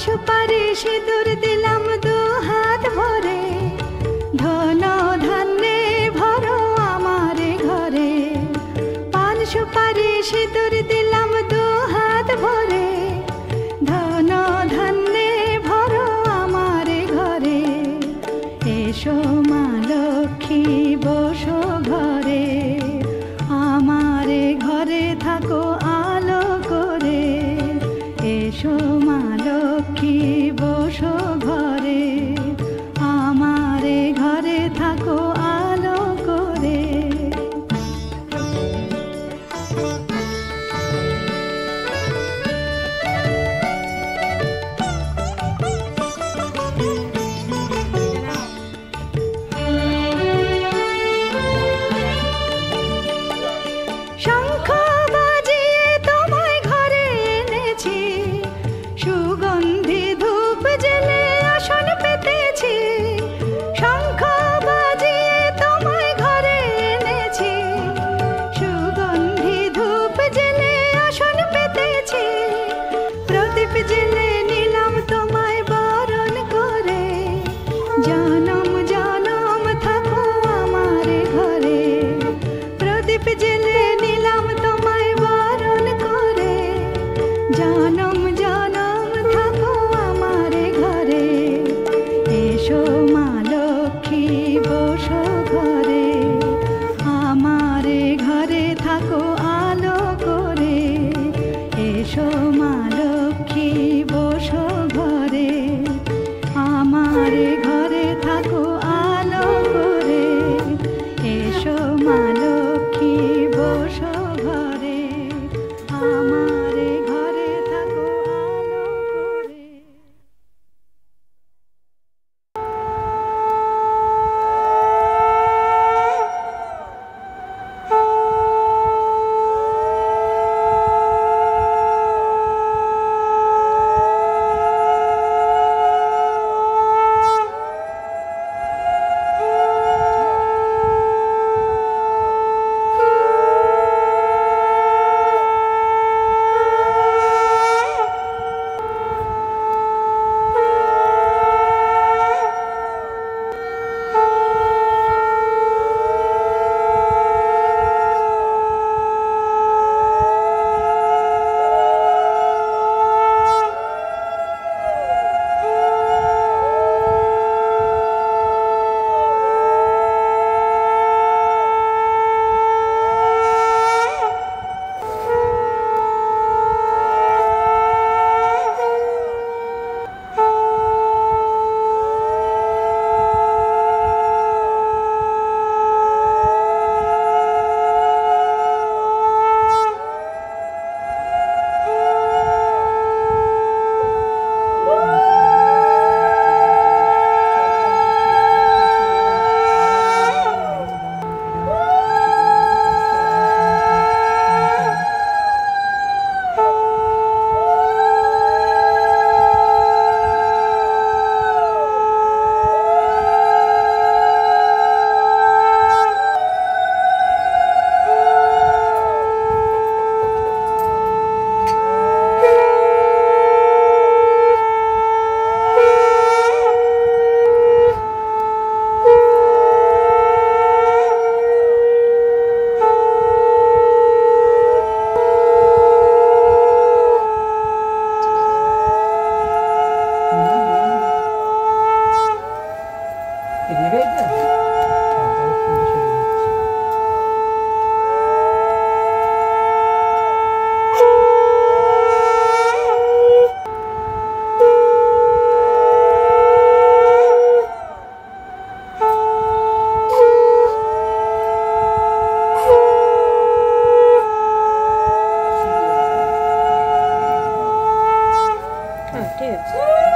সুপারি সিঁদুর দিলাম দু হাত ভরে, ধন ধান্যে ভরো আমারে ঘরে। পান সুপারি সিঁদুর দিলাম দু হাত ভরে, ধন ধান্যে ভরো আমারে ঘরে। এসো মা লক্ষ্মী বসো ঘরে, আমারে ঘরে থাকো আলো করে। এসো মা লক্ষ্মী বসো ঘরে, আমারে ঘরে থাকো আলো করে। শঙ্খ বাজিয়ে তোমায় ঘরে এনেছি, সুগন্ধি ধূপ জেলে আসন পেতেছি। শঙ্খ বাজিয়ে তোমায় ঘরে এনেছি, সুগন্ধি ধূপ জেলে আসন পেতেছি। প্রদীপ জেলে নিলাম তোমায় বরণ করে, জনম জনম থাকো আমারে ঘরে। প্রদীপ জেলে নিলাম তোমায় বরণ করে, জনম জনম থাকো আমারে ঘরে। এসো মা লক্ষ্মী বসো ঘরে, আমারে ঘরে থাকো আলো করে। এসো মা লক্ষ্মী বসো ঘরে, আমারে ঘরে থাকো আলো করে। এসো মা লক্ষ্মী বসো ঘরে, আমারে ঘরে থাকো আলো করে। ঠিক আছে।